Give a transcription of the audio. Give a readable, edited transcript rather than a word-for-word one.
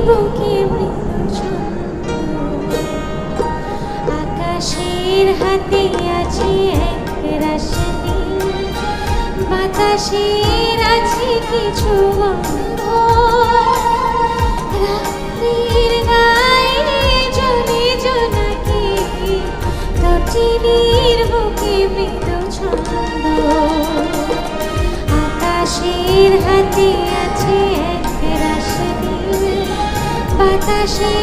বুকে মৃদু ছন্দ। আকাশের হাতে আছে এক রাশি নীল, বাতাসের আছে কিছু গন্ধ। রাত্রির গায়ে জ্বলে জোনাকি, তটিনীর বুকে মৃদু ছন্দ। আকাশের হাতে আছে এক রাশি নীল, বাতাসে